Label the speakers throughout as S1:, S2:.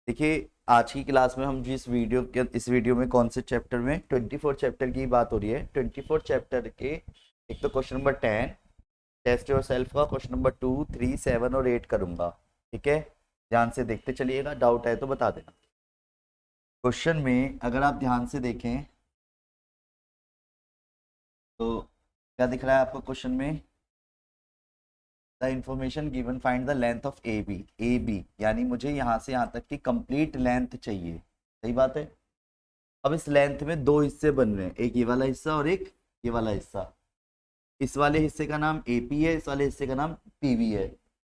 S1: देखिए, आज की क्लास में हम जिस वीडियो के इस वीडियो में कौन से चैप्टर में 24 चैप्टर की बात हो रही है। 24 चैप्टर के एक तो question number 10 test yourself का क्वेश्चन नंबर 2, 3, 7 और 8 करूंगा। ठीक है, ध्यान से देखते चलिएगा, डाउट है तो बता देना। क्वेश्चन में अगर आप ध्यान से देखें तो क्या दिख रहा है आपको क्वेश्चन में? The information given find the length of A B, यानी मुझे यहाँ से यहाँ तक की कंप्लीट लेंथ चाहिए। सही बात है। अब इस लेंथ में दो हिस्से बन रहे हैं, एक ये वाला हिस्सा और एक ये वाला हिस्सा। इस वाले हिस्से का नाम एपी है, इस वाले हिस्से का नाम पीवी है।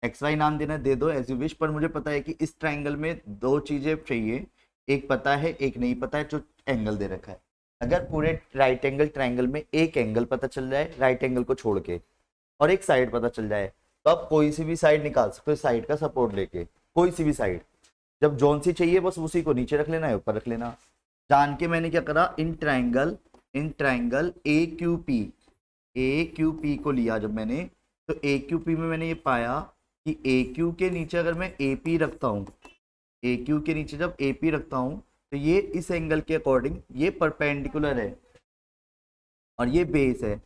S1: एक्स वाई नाम देना दे दो एज यू विश, पर मुझे पता है कि इस ट्राइंगल में दो चीजें चाहिए, एक पता है एक नहीं पता है, जो एंगल दे रखा है। अगर पूरे राइट एंगल ट्राइंगल में एक एंगल पता चल जाए राइट एंगल को छोड़ के, और एक साइड पता चल जाए, तो आप कोई सी भी साइड निकाल सकते हो साइड का सपोर्ट लेके, कोई सी भी साइड। जब जोन सी चाहिए बस उसी को नीचे रख लेना है, ऊपर रख लेना। जान के मैंने क्या करा, in triangle A Q P को लिया जब मैंने, तो ए क्यू पी में मैंने ये पाया कि ए क्यू के नीचे अगर मैं ए पी रखता हूँ, ए क्यू के नीचे जब ए पी रखता हूँ, तो ये इस एंगल के अकॉर्डिंग ये परपेंडिकुलर है और ये बेस है।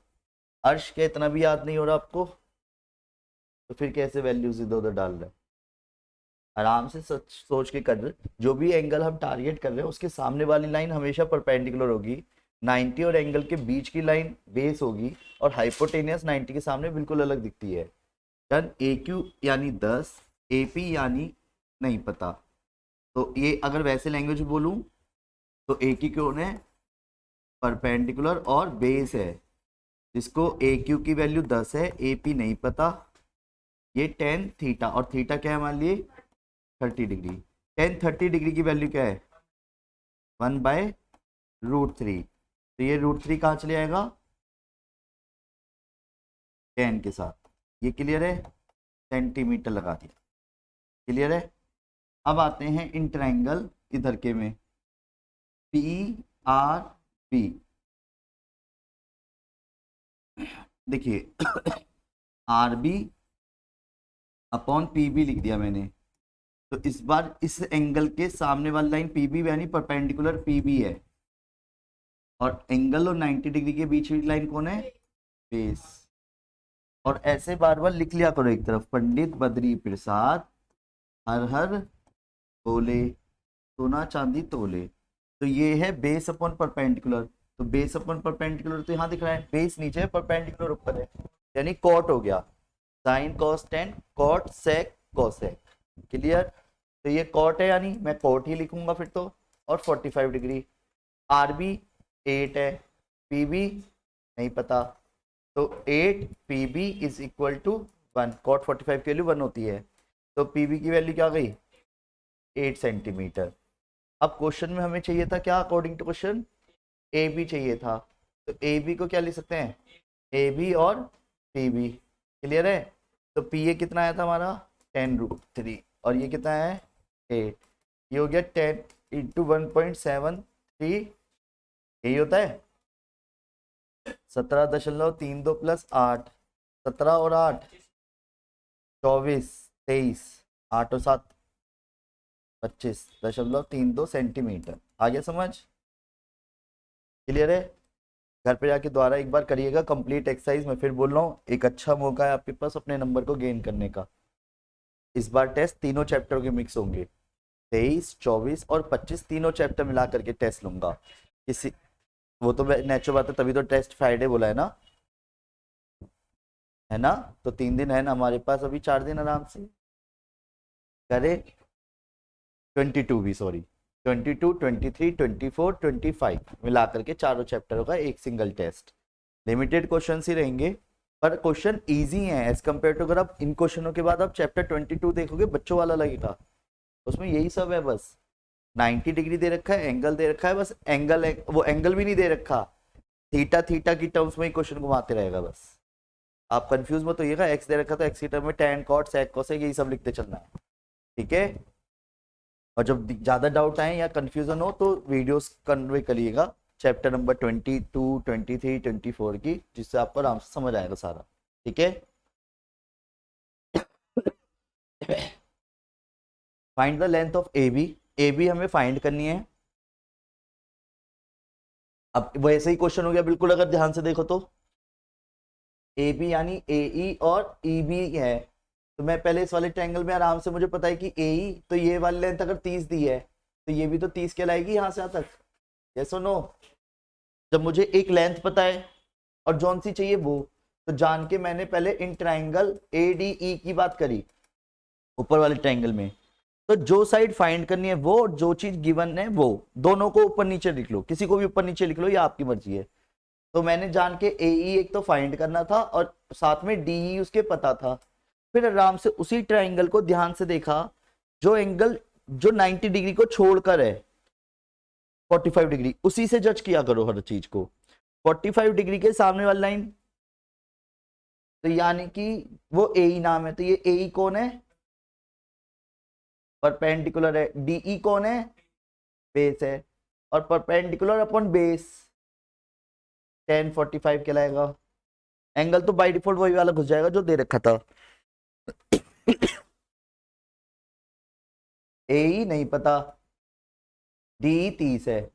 S1: अर्श क्या इतना भी याद नहीं हो रहा आपको? तो फिर कैसे वैल्यूज इधर उधर डाल रहे हैं? आराम से सोच के कर रहे, जो भी एंगल हम टारगेट कर रहे हैं उसके सामने वाली लाइन हमेशा परपेंडिकुलर होगी। 90 और एंगल के बीच की लाइन बेस होगी, और हाइपोटेनियस 90 के सामने बिल्कुल अलग दिखती है। डन। ए क्यू यानी 10, ए पी यानी नहीं पता। तो ये अगर वैसे लैंग्वेज बोलूं तो ए की क्यों है परपेंडिकुलर और बेस है, जिसको ए क्यू की वैल्यू 10 है, ए पी नहीं पता। ये टेन थीटा, और थीटा क्या है मान लिए 30 डिग्री। टेन 30 डिग्री की वैल्यू क्या है 1/√3। तो ये √3 कहाँ चले आएगा 10 के साथ। ये क्लियर है, सेंटीमीटर लगा दिया। क्लियर है। अब आते हैं इन ट्राइंगल इधर के में, पी आर पी। देखिए R B upon P B लिख दिया मैंने, तो इस बार इस एंगल के सामने वाली लाइन पी बी यानी परपेंडिकुलर पी बी है, और एंगल और 90 डिग्री के बीच की लाइन कौन है बेस। और ऐसे बार बार लिख लिया करो एक तरफ, पंडित बद्री प्रसाद हर हर बोले सोना चांदी तोले। तो ये है बेस अपॉन परपेंडिकुलर, तो बेस अपॉन परपेंडिकुलर तो यहाँ दिख रहा है, बेस नीचे है परपेंडिकुलर ऊपर है, यानी कॉट हो गया। Sine cos tan cot sec cosec. Clear. तो ये कॉट है यानी मैं कॉट ही लिखूंगा फिर तो, और 45 डिग्री। आर बी 8 है, पी बी नहीं पता, तो 8 P B is equal to 1। Cot 45 की वैल्यू 1 होती है, तो पी बी की वैल्यू क्या गई 8 सेंटीमीटर। अब क्वेश्चन में हमें चाहिए था क्या, according to question A B चाहिए था, तो ए बी को क्या लिख सकते हैं ए बी और पी बी। क्लियर है। तो पी ए कितना आया था हमारा 10√3, और ये कितना है 8। ये हो गया 10 इंटू 1.73, यही होता है 17.32 प्लस 8, 17 और 8 24, 23, 8 और 7 25.32 सेंटीमीटर। आ गया समझ? क्लियर है। घर पे जाके दोबारा एक बार करिएगा कंप्लीट एक्सरसाइज। मैं फिर बोल रहा हूँ, एक अच्छा मौका है आपके पास अपने नंबर को गेन करने का। इस बार टेस्ट तीनों चैप्टर के मिक्स होंगे, 23, 24 और 25 तीनों चैप्टर मिला करके टेस्ट लूंगा। किसी वो तो नेचुरल बात है, तभी तो टेस्ट फ्राइडे बोला है ना, है ना। तो 3 दिन है ना हमारे पास, अभी 4 दिन आराम से करे। 22 भी, सॉरी 22, 23, 24, 25 मिला करके चारों चैप्टरों का एक सिंगल टेस्ट। लिमिटेड क्वेश्चन ही रहेंगे, पर क्वेश्चन इजी है एज कम्पेयर टू। अगर आप इन क्वेश्चनों के बाद आप चैप्टर 22 देखोगे बच्चों वाला लगेगा, उसमें यही सब है बस। 90 डिग्री दे रखा है, एंगल दे रखा है, बस एंगल वो एंगल भी नहीं दे रखा, थीटा थीटा की टर्म्स में ही क्वेश्चन घुमाते रहेगा बस। आप कंफ्यूज मत होइएगा, एक्स दे रखा तो एक्स की टर्म में tan cot sec cosec यही सब लिखते चलना है। ठीक है। और जब ज्यादा डाउट आए या कंफ्यूजन हो तो वीडियोस कन्वे करिएगा चैप्टर नंबर 22, 23, 24 की, जिससे आपको आराम से समझ आएगा सारा। ठीक है। Find the length of A B, A B हमें फाइंड करनी है। अब वैसे ही क्वेश्चन हो गया बिल्कुल, अगर ध्यान से देखो तो ए बी यानी ए ई और ई बी है, तो मैं पहले इस वाले ट्रायंगल में आराम से, मुझे पता है कि ए ई, तो ये वाली लेंथ अगर 30 दी है तो ये भी तो 30 कहलाएगी यहाँ से यहाँ तक। यस और नो? जब मुझे एक लेंथ पता है और जौन सी चाहिए वो, तो जान के मैंने पहले in triangle A D E की बात करी ऊपर वाले ट्रायंगल में, तो जो साइड फाइंड करनी है वो, जो चीज गिवन है वो, दोनों को ऊपर नीचे लिख लो, किसी को भी ऊपर नीचे लिख लो, ये आपकी मर्जी है। तो मैंने जान के ए ई एक तो फाइंड करना था और साथ में डी ई उसके पता था। फिर आराम से उसी ट्रायंगल को ध्यान से देखा, जो एंगल जो 90 डिग्री को छोड़कर है 45 डिग्री, उसी से जज किया करो हर चीज को। 45 डिग्री के सामने वाली लाइन, तो यानी कि वो ए ई नाम है, तो ये ए ई कौन है? परपेंडिकुलर है। डीई कौन है? बेस है। और परपेंडिकुलर अपॉन बेस 1045 कहलाएगा। एंगल तो बाय डिफॉल्ट वही वाला घुस जाएगा जो दे रखा था। ए ई नहीं पता, डी 30 है,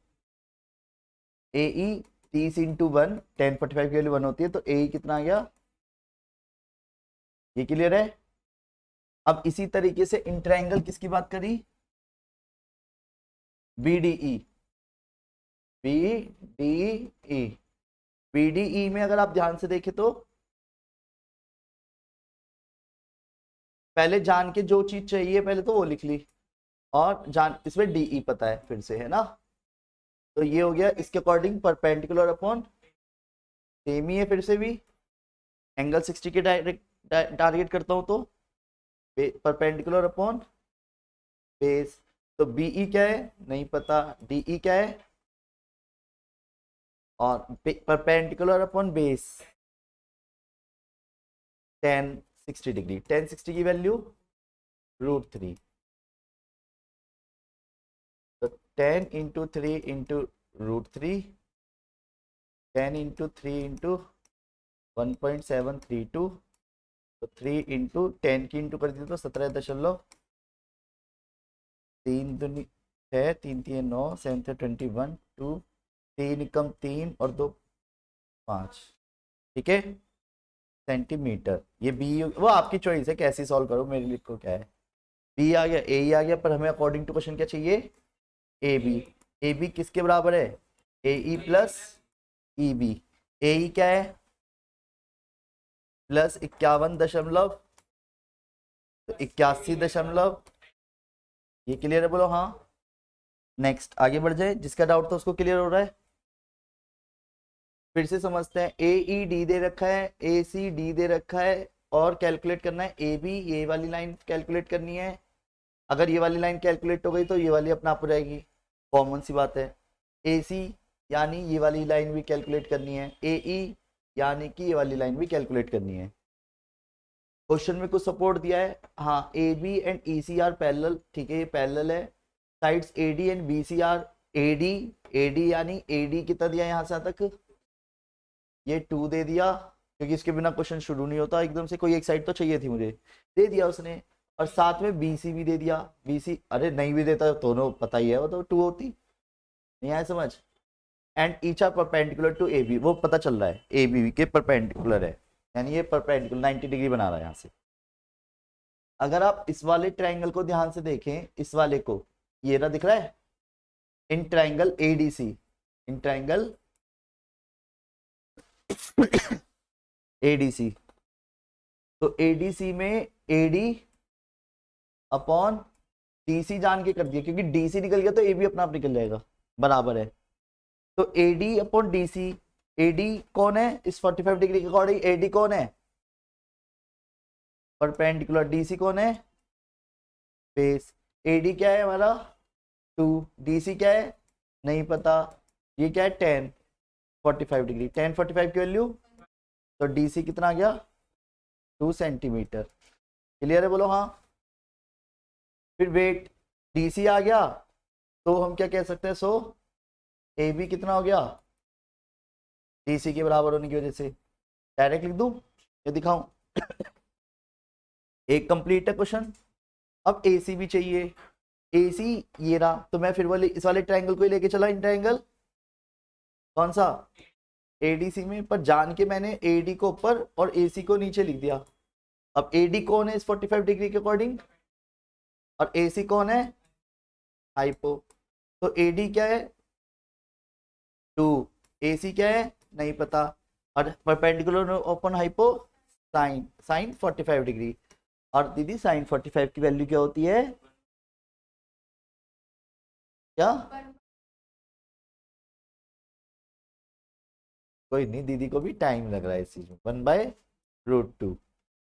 S1: ए ई 30 इंटू 1, 1045 की वैल्यू 1 होती है, तो ए ई कितना आ गया? ये क्लियर है? अब इसी तरीके से इन ट्रायंगल किसकी बात करी? B D E, B D E, B D E में अगर आप ध्यान से देखें तो पहले जान के जो चीज चाहिए पहले तो वो लिख ली, और जान इसमें डी ई पता है फिर से, है ना? तो ये हो गया इसके अकॉर्डिंग परपेंडिकुलर अपॉन, सेम ही है फिर से भी, एंगल 60 के टारगेट करता हूं तो परपेंडिकुलर अपॉन बेस। तो बीई क्या है? नहीं पता। डीई क्या है? और परपेंडिकुलर अपॉन बेस 1060 डिग्री, 1060 की वैल्यू √3, तो 10 इंटू 3 इंटू √3, 10 इंटू 3 इंटू 1.732, तो 3 इंटू 10 की इंटू कर दिया तो 17.3 दूनी 6, 3 3 9, 7 21, 2, 3 कम 3 और 2 5, ठीक है, सेंटीमीटर। ये बी, वो आपकी चॉइस है कैसी सॉल्व करो, मेरे लिए को क्या है। बी आ गया, ए आ गया, पर हमें अकॉर्डिंग टू क्वेश्चन क्या चाहिए? ए बी। ए बी किसके बराबर है? ए ई प्लस ई बी। ए ई क्या है? प्लस 51 दशमलव, तो 81 दशमलव। ये क्लियर है? बोलो हाँ। नेक्स्ट आगे बढ़ जाए, जिसका डाउट था उसको क्लियर हो रहा है? फिर से समझते हैं। ए ई डी दे रखा है, ए सी डी दे रखा है, और कैलकुलेट करना है ए बी, ये वाली लाइन कैलकुलेट करनी है। अगर ये वाली लाइन कैलकुलेट हो गई तो ये वाली अपना आप हो जाएगी, कॉमन सी बात है। ए सी यानी ये वाली लाइन भी कैलकुलेट करनी है, ए ई यानी कि ये वाली लाइन भी कैलकुलेट करनी है। क्वेश्चन में कुछ सपोर्ट दिया है, हाँ, A B and E C are parallel, ठीक है, ये पैरेलल है। Sides A D and B C are, A D यानी ए डी कितना दिया यहाँ से तक? ये 2 दे दिया, क्योंकि इसके बिना क्वेश्चन शुरू नहीं होता, एकदम से कोई एक साइड तो चाहिए थी मुझे, दे दिया उसने। और साथ में बीसी भी दे दिया, बीसी, अरे नहीं भी देता दोनों पता ही है, वो तो 2 होती, नहीं आया समझ? And each are perpendicular to A B, वो पता चल रहा है ए बी के परपेंडिकुलर है, यानी ये परपेंडिकुलर 90 डिग्री बना रहा है यहाँ से। अगर आप इस वाले ट्रायंगल को ध्यान से देखें, इस वाले को, ये ना दिख रहा है, in triangle ADC, in triangle ADC, तो एडीसी में एडी अपॉन डीसी जान के कर दिया, क्योंकि डीसी निकल गया तो ए भी अपना आप निकल जाएगा, बराबर है। तो एडी अपॉन डीसी, एडी कौन है इस 45 डिग्री के अकॉर्डिंग? एडी कौन है? परपेंडिकुलर। डीसी कौन है? बेस। एडी क्या है हमारा? 2, डीसी क्या है? नहीं पता। ये क्या है? 10 45 डिग्री, 10 45 की वैल्यू, तो डीसी कितना आ गया? 2 सेंटीमीटर। क्लियर है? बोलो हाँ। फिर वेट, डीसी आ गया तो हम क्या कह सकते हैं? सो ए बी कितना हो गया? डीसी के बराबर होने की वजह से डायरेक्ट लिख दूं या दिखाऊं? एक कंप्लीट है क्वेश्चन। अब एसी भी चाहिए, AC ये रहा, तो मैं फिर वाले इस वाले ट्रायंगल को ही लेके चला, इन ट्रायंगल कौन सा ADC में, पर जान के मैंने AD को ऊपर और AC को नीचे लिख दिया। अब AD कौन है इस 45 डिग्री के अकॉर्डिंग, और AC कौन है हाइपो। तो AD क्या है 2, AC क्या है नहीं पता, और perpendicular upon hypo sine, sine 45 degree. और दीदी साइन 45 की वैल्यू क्या होती है, क्या कोई नहीं, दीदी को भी टाइम लग रहा है इस चीज में, 1/√2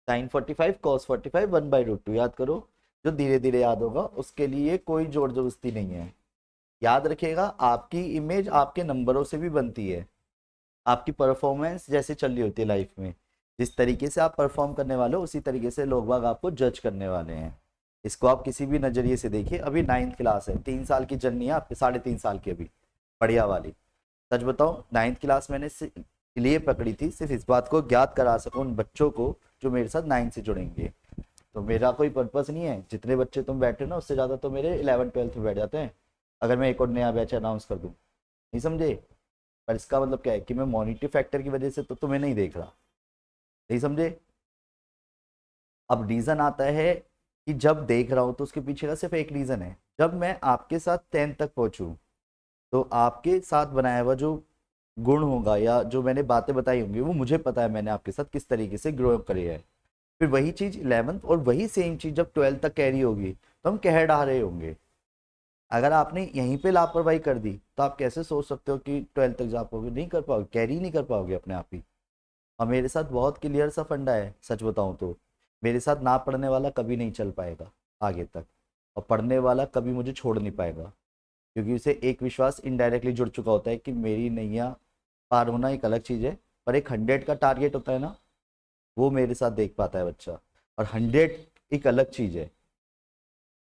S1: साइन 45 कॉस 45 1/√2, याद करो। जो धीरे धीरे याद होगा उसके लिए कोई जोर जबरदस्ती नहीं है। याद रखिएगा, आपकी इमेज आपके नंबरों से भी बनती है, आपकी परफॉर्मेंस जैसे चल रही होती है लाइफ में, जिस तरीके से आप परफॉर्म करने वाले हो उसी तरीके से लोग बाग आपको जज करने वाले हैं। इसको आप किसी भी नज़रिए से देखिए। अभी 9th क्लास है, 3 साल की जर्नी है आपके, 3.5 साल की अभी, बढ़िया वाली। सच बताओ 9th क्लास मैंने लिए पकड़ी थी सिर्फ इस बात को ज्ञात करा सकूं उन बच्चों को जो मेरे साथ 9 से जुड़ेंगे। तो मेरा कोई पर्पस नहीं है, जितने बच्चे तुम बैठे ना उससे ज़्यादा तो मेरे 11th 12th में बैठ जाते हैं अगर मैं एक और नया बैच अनाउंस कर दूँ, नहीं समझे। पर इसका मतलब क्या है कि मैं मॉनिटरी फैक्टर की वजह से तो तुम्हें नहीं देख रहा, नहीं समझे। अब रीज़न आता है कि जब देख रहा हूँ तो उसके पीछे का सिर्फ एक रीज़न है, जब मैं आपके साथ 10th तक पहुँचूँ तो आपके साथ बनाया हुआ जो गुण होगा या जो मैंने बातें बताई होंगी वो मुझे पता है मैंने आपके साथ किस तरीके से ग्रो करी है। फिर वही चीज़ 11th और वही सेम चीज़ जब 12th तक कैरी होगी तो हम कह डा रहे होंगे। अगर आपने यहीं पे लापरवाही कर दी तो आप कैसे सोच सकते हो कि 12th तक जा पाओगे, नहीं कर पाओगे, कैरी नहीं कर पाओगे अपने आप ही। और मेरे साथ बहुत क्लियर सा फंडा है, सच बताऊं तो मेरे साथ ना पढ़ने वाला कभी नहीं चल पाएगा आगे तक, और पढ़ने वाला कभी मुझे छोड़ नहीं पाएगा, क्योंकि उसे एक विश्वास इनडायरेक्टली जुड़ चुका होता है कि मेरी नैया पार होना एक अलग चीज़ है, पर एक 100 का टारगेट होता है ना, वो मेरे साथ देख पाता है बच्चा। और 100 एक अलग चीज़ है,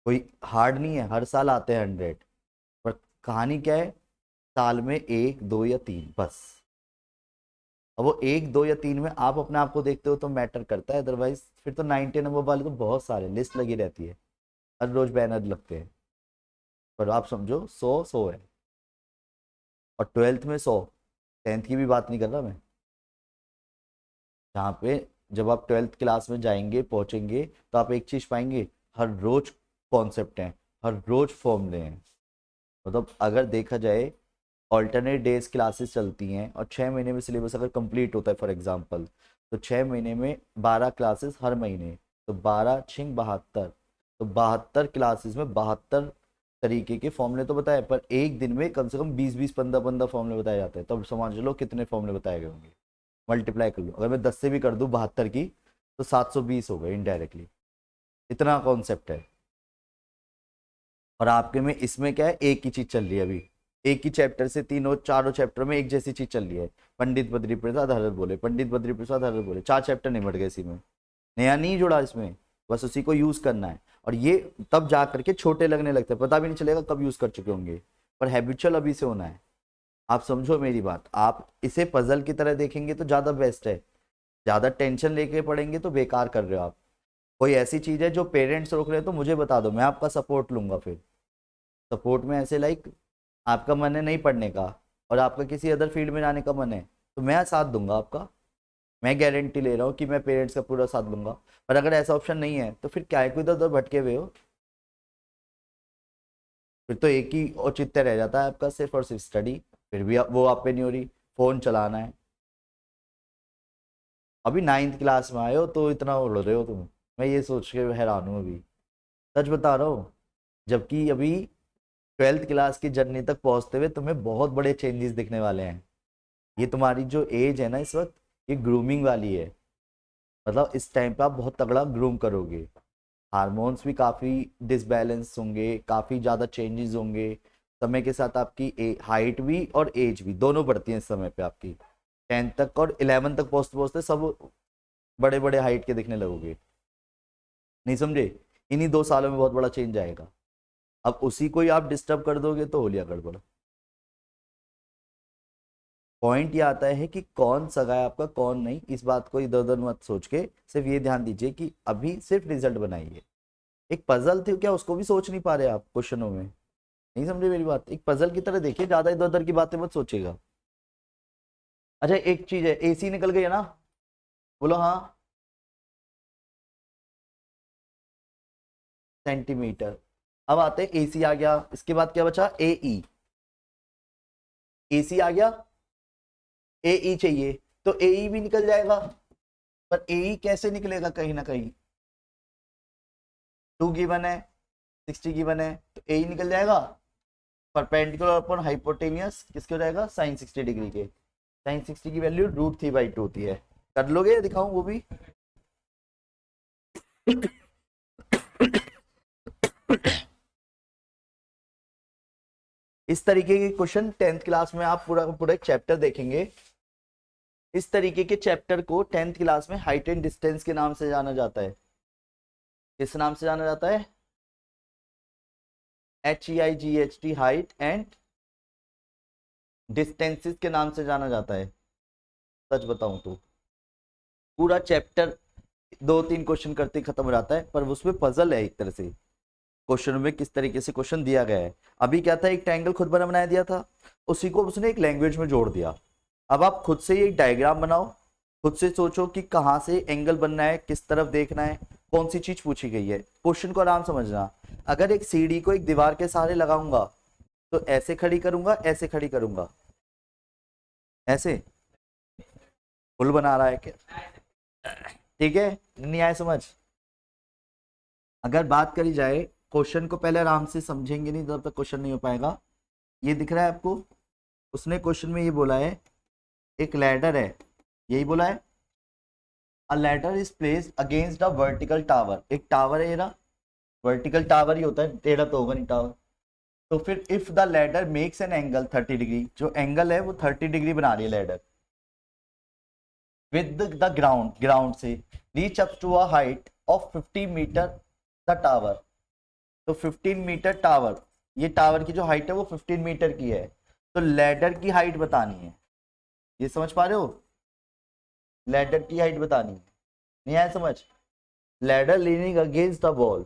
S1: कोई हार्ड नहीं है, हर साल आते हैं 100, पर कहानी क्या है, साल में 1 2 या 3 बस। अब वो 1 2 या 3 में आप अपने आप को देखते हो तो मैटर करता है, अदरवाइज फिर तो 90 नंबर वाले तो बहुत सारे लिस्ट लगी रहती है, हर रोज बैनर लगते हैं। पर आप समझो 100 है, और 12th में 100, 10th की भी बात नहीं कर रहा मैं। जहाँ पे जब आप 12th क्लास में जाएंगे पहुंचेंगे तो आप एक चीज पाएंगे, हर रोज कॉन्सेप्ट हैं, हर रोज फॉर्मूले हैं। मतलब अगर देखा जाए ऑल्टरनेट डेज क्लासेस चलती हैं और 6 महीने में सिलेबस अगर कंप्लीट होता है फॉर एग्जांपल, तो 6 महीने में 12 क्लासेस हर महीने, तो 12×6 = 72, तो 72 क्लासेस में 72 तरीके के फॉर्मूले तो बताए, पर एक दिन में कम से कम 20 20 15 15 फॉर्मूले बताए जाते हैं। तो अब समझ लो कितने फॉर्मूले बताए गए होंगे, मल्टीप्लाई कर लो, अगर मैं 10 से भी कर दूँ 72 की तो 720 हो गए इनडायरेक्टली, इतना कॉन्सेप्ट है। और आपके में इसमें क्या है, एक ही चीज चल रही है अभी, एक ही चैप्टर से तीनों चारों चैप्टर में एक जैसी चीज चल रही है, पंडित बद्री प्रसाद हरर बोले, पंडित बद्री प्रसाद हरर बोले, 4 चैप्टर निमट गए इसी में, नया नहीं जुड़ा इसमें, बस उसी को यूज करना है। और ये तब जा करके छोटे लगने लगते हैं, पता भी नहीं चलेगा कब यूज कर चुके होंगे, पर हैबिचुअल अभी से होना है। आप समझो मेरी बात, आप इसे पजल की तरह देखेंगे तो ज्यादा बेस्ट है, ज्यादा टेंशन लेके पढ़ेंगे तो बेकार कर रहे हो आप। कोई ऐसी चीज है जो पेरेंट्स रोक रहे हैं तो मुझे बता दो, मैं आपका सपोर्ट लूंगा। फिर सपोर्ट में ऐसे लाइक आपका मन है नहीं पढ़ने का और आपका किसी अदर फील्ड में जाने का मन है तो मैं साथ दूंगा आपका, मैं गारंटी ले रहा हूँ कि मैं पेरेंट्स का पूरा साथ दूंगा। पर अगर ऐसा ऑप्शन नहीं है तो फिर क्या है, कोई इधर उधर भटके हुए हो, फिर तो एक ही औचित्य रह जाता है आपका, सिर्फ और सिर्फ स्टडी। फिर भी वो आप पे नहीं हो रही, फोन चलाना है। अभी 9th क्लास में आए हो तो इतना उड़ रहे हो तुम, मैं ये सोच के हैरान हूँ अभी, सच बता रहा हूँ। जबकि अभी 12th क्लास की जर्नी तक पहुंचते हुए तुम्हें बहुत बड़े चेंजेस दिखने वाले हैं। ये तुम्हारी जो एज है ना इस वक्त, ये ग्रूमिंग वाली है, मतलब इस टाइम पे आप बहुत तगड़ा ग्रूम करोगे। हार्मोन्स भी काफ़ी डिसबैलेंस होंगे, काफ़ी ज़्यादा चेंजेस होंगे। समय के साथ आपकी हाइट भी और एज भी दोनों बढ़ती हैं इस समय पे आपकी, 10th तक और 11th तक पहुँचते पहुँचते सब बड़े बड़े हाइट के दिखने लगोगे, नहीं समझे। इन्हीं 2 सालों में बहुत बड़ा चेंज आएगा। अब उसी को ही आप डिस्टर्ब कर दोगे तो हो लिया गड़बड़। पॉइंट ये आता है कि कौन सगा है आपका कौन नहीं, इस बात को इधर उधर मत सोच के सिर्फ ये ध्यान दीजिए कि अभी सिर्फ रिजल्ट बनाइए। एक पजल थी क्या, उसको भी सोच नहीं पा रहे आप क्वेश्चनों में? नहीं समझे मेरी बात? एक पजल की तरह देखिए, ज्यादा इधर उधर की बातें मत सोचिएगा। अच्छा एक चीज है, एसी निकल गई है ना, बोलो हाँ। सेंटीमीटर। अब आते हैं एसी आ गया, इसके बाद क्या बचा, एई। एसी आ गया, एई चाहिए, तो एई भी निकल जाएगा। पर एई कैसे निकलेगा, कहीं ना कहीं 2 गिवन है, 60 गिवन है, तो एई निकल जाएगा। परपेंडिकुलर अपॉन हाइपोटेनियस किसके हो जाएगा, साइन 60 डिग्री के। साइन 60 की वैल्यू √3/2 होती है। कर लोगे, दिखाऊं वो भी? इस तरीके के क्वेश्चन 10th क्लास में आप पूरा पूरा एक चैप्टर देखेंगे। इस तरीके के चैप्टर को 10th क्लास में हाइट एंड डिस्टेंस के नाम से जाना जाता है। किस नाम से जाना जाता है? HEIGHT, हाइट एंड डिस्टेंसेस के नाम से जाना जाता है। सच बताऊं तो पूरा चैप्टर 2-3 क्वेश्चन करते खत्म हो जाता है, पर उसमें पजल है एक तरह से। क्वेश्चन में किस तरीके से क्वेश्चन दिया गया है। अभी क्या था, एक ट्रायंगल खुद बना बनाया दिया था, उसी को उसने एक लैंग्वेज में जोड़ दिया। अब आप खुद से एक डायग्राम बनाओ, खुद से सोचो कि कहाँ से एंगल बनना है, किस तरफ देखना है, कौन सी चीज पूछी गई है। क्वेश्चन को आराम समझना। अगर एक सीढ़ी को एक दीवार के सहारे लगाऊंगा तो ऐसे खड़ी करूंगा, ऐसे खड़ी करूंगा, ऐसे। पुल बना रहा है क्या? ठीक है, नहीं आए समझ? अगर बात करी जाए, क्वेश्चन को पहले आराम से समझेंगे नहीं तब तक क्वेश्चन नहीं हो पाएगा। ये दिख रहा है आपको, उसने क्वेश्चन में ये बोला है, एक लैडर है, यही बोला है, अ ladder is placed against a vertical tower. एक टावर है ये ना, वर्टिकल टावर ही होता है, टेढ़ा तो होगा नहीं टावर। तो फिर if the ladder makes an angle 30 degree, जो एंगल है वो 30 डिग्री बना रही है ladder, with the ground, ground से reach up to a height of 50 metre the tower. तो 15 मीटर टावर, ये टावर की जो हाइट है वो 15 मीटर की है, तो लैडर की हाइट बतानी है। ये समझ पा रहे हो? लैडर की हाइट बतानी है, नहीं आया समझ? Ladder leaning against the wall,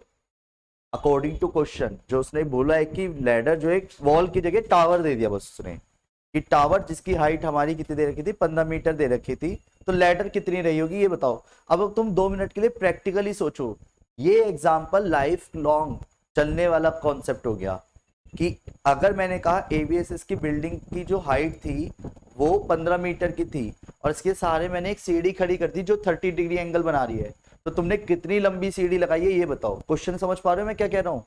S1: according to question जो उसने बोला है कि लैडर जो एक वॉल की जगह टावर दे दिया बस उसने, कि टावर जिसकी हाइट हमारी कितनी दे रखी थी, 15 मीटर दे रखी थी, तो लैडर कितनी रही होगी ये बताओ। अब तुम 2 मिनट के लिए प्रैक्टिकली सोचो। ये एग्जाम्पल लाइफ लॉन्ग चलने वाला कॉन्सेप्ट हो गया कि अगर मैंने कहा एबीएसएस की बिल्डिंग की जो हाइट थी वो 15 मीटर की थी, और इसके सहारे मैंने एक सीढ़ी खड़ी कर दी जो 30 डिग्री एंगल बना रही है, तो तुमने कितनी लंबी सीढ़ी लगाई है ये बताओ। क्वेश्चन समझ पा रहे हो मैं क्या कह रहा हूँ?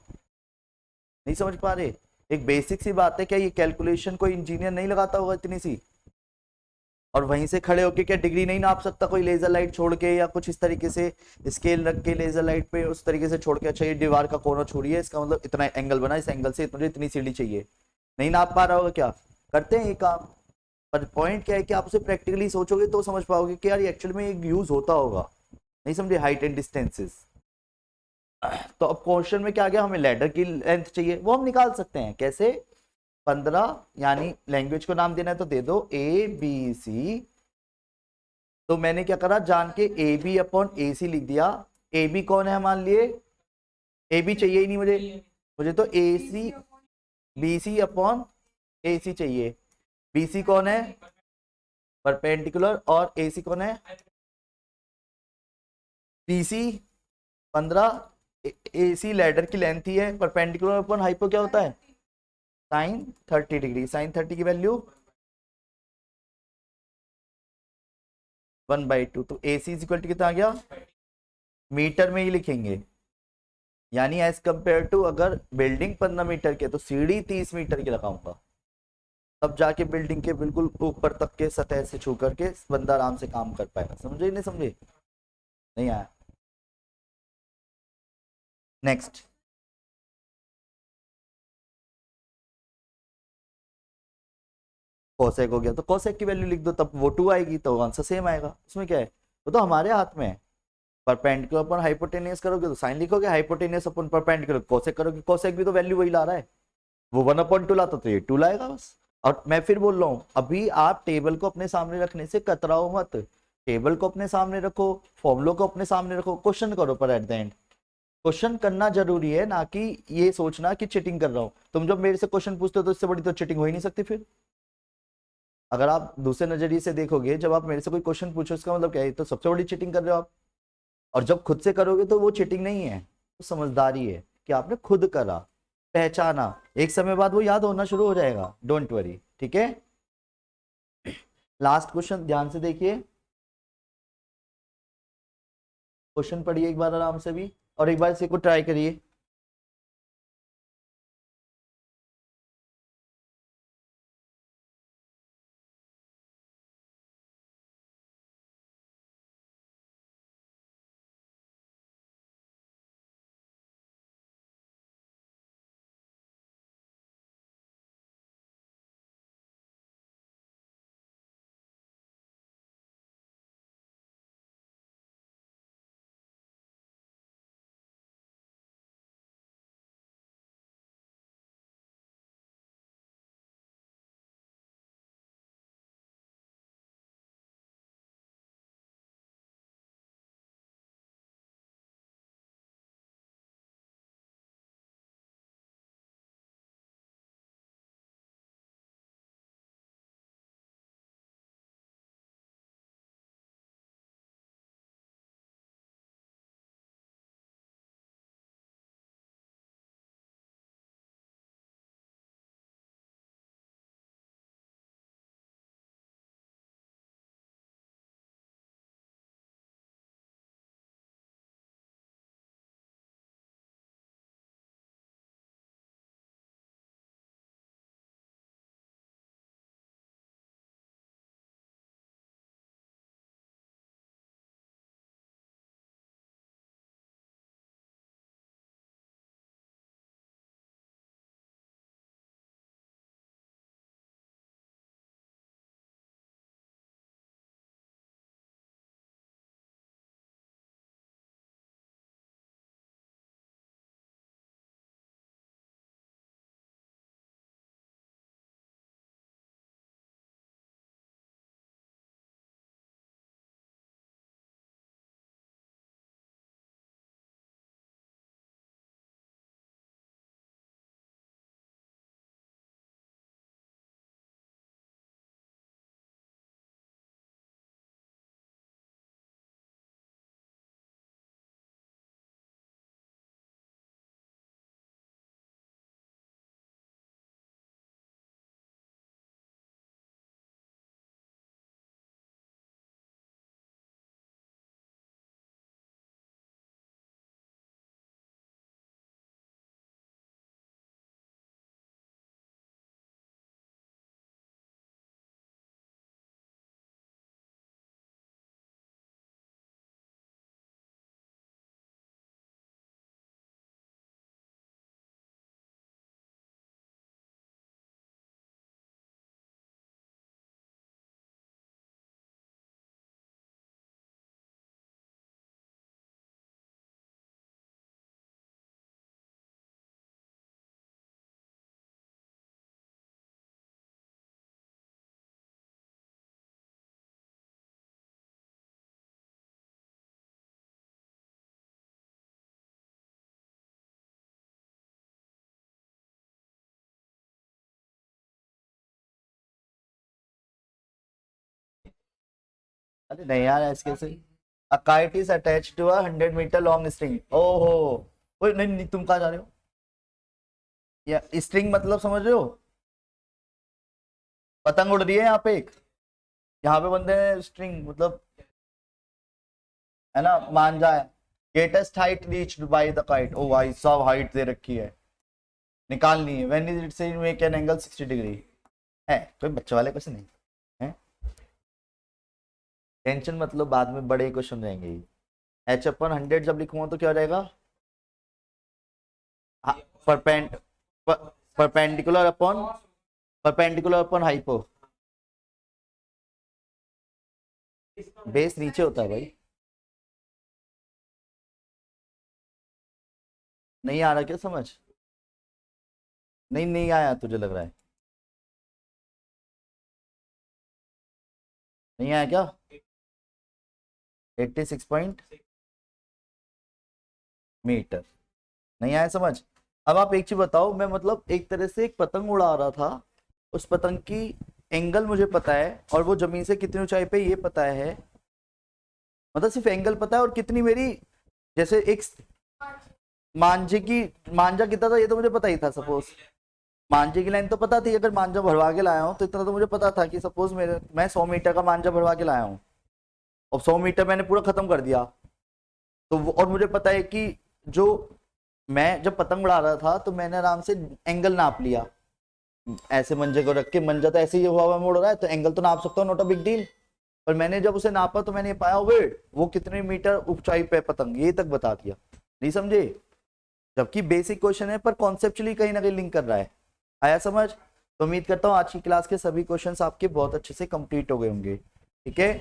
S1: नहीं समझ पा रहे? एक बेसिक सी बात है, क्या ये कैलकुलेशन कोई इंजीनियर नहीं लगाता होगा इतनी सी? और वहीं से खड़े होके क्या डिग्री नहीं नाप सकता कोई, लेजर लाइट छोड़ के या कुछ इस तरीके से स्केल रख के लेजर लाइट पे उस तरीके से छोड़ के, अच्छा ये दीवार का कोना छोड़िए, इसका मतलब इतना एंगल बना, इस एंगल से मुझे इतनी सीढ़ी चाहिए। नहीं नाप पा रहा होगा क्या? करते हैं ये काम। पर पॉइंट क्या है कि आप उसे प्रैक्टिकली सोचोगे तो समझ पाओगे कि यार ये एक्चुअल में एक यूज होता होगा। नहीं समझे? Height and distances. तो अब क्वेश्चन में क्या गया, हमें लेटर की लेंथ चाहिए, वो हम निकाल सकते हैं कैसे? 15, यानी लैंग्वेज को नाम देना है तो दे दो ABC। तो मैंने क्या करा, जान के AB अपॉन AC लिख दिया। AB कौन है मान लिए? AB चाहिए ही नहीं मुझे, मुझे तो AC BC अपॉन AC चाहिए। BC कौन है? परपेंडिकुलर। और AC कौन है? BC 15। AC लैडर की लेंथ ही है, परपेंडिकुलर अपॉन हाइपो क्या होता है? Sign 30 degree. साइन 30 की वैल्यू 1/2। तो AC इज इक्वल टू कितना आ गया? मीटर में ही लिखेंगे, यानी एज कंपेयर टू अगर बिल्डिंग 15 मीटर के तो सीढ़ी 30 मीटर की लगाऊंगा, तब जाके बिल्डिंग के बिल्कुल ऊपर तक के सतह से छू करके बंदा आराम से काम कर पाएगा। समझे नहीं समझे? नहीं आया? नेक्स्ट। कोसेक हो गया, तो कोसेक की वैल्यू लिख दो, तब वो 2 आएगी तो आंसर सेम आएगा, उसमें क्या है? वो तो हमारे हाथ में है। परपेंडिकुलर अपन हाइपोटेनियस करोगे तो साइन लिखोगे, हाइपोटेनियस अपन परपेंडिकुलर कोसेक करोगे, कोसेक भी तो वैल्यू वही ला रहा है, वो 1/2 लाता तो ये 2 लाएगा बस। और मैं फिर बोल रहा हूँ, अभी आप टेबल को अपने सामने रखने से कतराओ मत। टेबल को अपने सामने रखो, फॉर्मूलों को अपने सामने रखो, क्वेश्चन करो पर एट द एंड। क्वेश्चन करना जरूरी है, ना कि ये सोचना कि चीटिंग कर रहा हूं। तुम जब मेरे से क्वेश्चन पूछते हो तो इससे बड़ी तो चीटिंग हो ही नहीं सकती फिर। अगर आप दूसरे नजरिए से देखोगे, जब आप मेरे से कोई क्वेश्चन पूछो इसका मतलब क्या है, ये तो सबसे बड़ी चीटिंग कर रहे हो आप। और जब खुद से करोगे तो वो चीटिंग नहीं है, वो समझदारी है कि आपने खुद करा, पहचाना। एक समय बाद वो याद होना शुरू हो जाएगा, डोंट वरी, ठीक है। लास्ट क्वेश्चन ध्यान से देखिए, क्वेश्चन पढ़िए एक बार आराम से भी, और एक बार इसे को ट्राई करिए। अरे नहीं यार, ऐसे कैसे। A kite is attached to a 100 metre long string. ओहो, ओए नहीं नहीं, तुम कहाँ जा रहे हो? या स्ट्रिंग मतलब समझ रहे हो? पतंग उड़ रही है यहाँ पे एक, यहाँ पे बंदे ने स्ट्रिंग मतलब, है ना, मान जाए। Greatest height reached by the kite. ओ भाई सब हाइट दे रखी है, निकालनी है। व्हेन इज इट से मेक एन एंगल 60 डिग्री। है कोई बच्चे वाले क्वेश्चन नहीं है। टेंशन मतलब, बाद में बड़े क्वेश्चन रहेंगे। एच अपन 100 जब लिखूंगा तो क्या हो जाएगा? Perpend perpendicular upon, perpendicular upon hypo. Base नीचे होता है भाई। नहीं आ रहा क्या समझ? नहीं नहीं आया तुझे लग रहा है? नहीं आया क्या? 86 पॉइंट मीटर। नहीं आया समझ? अब आप एक चीज बताओ, मैं मतलब एक तरह से एक पतंग उड़ा रहा था, उस पतंग की एंगल मुझे पता है और वो जमीन से कितनी ऊंचाई पे ये पता है, मतलब सिर्फ एंगल पता है और कितनी मेरी, जैसे एक मांझे की, मांझा कितना था ये तो मुझे पता ही था, सपोज मांझे की लाइन तो पता थी, अगर मांझा भरवा के लाया हूँ तो इतना तो मुझे पता था कि सपोज मेरे मैं 100 मीटर का मांझा भरवा के लाया हूँ और 100 मीटर मैंने पूरा खत्म कर दिया, तो और मुझे पता है कि जो मैं जब पतंग उड़ा रहा था तो मैंने आराम से एंगल नाप लिया, ऐसे मंजे को रख के, मंजा तो ऐसे ही हवा में उड़ रहा है तो एंगल तो नाप सकता हूँ, नॉट अ बिग डील। पर मैंने जब उसे नापा तो मैंने पाया वेट वो कितने मीटर ऊंचाई पे पतंग, ये तक बता दिया। नहीं समझे? जबकि बेसिक क्वेश्चन है पर कॉन्सेप्चुअली कहीं ना कहीं लिंक कर रहा है। आया समझ? तो उम्मीद करता हूँ आज की क्लास के सभी क्वेश्चंस आपके बहुत अच्छे से कंप्लीट हो गए होंगे। ठीक है।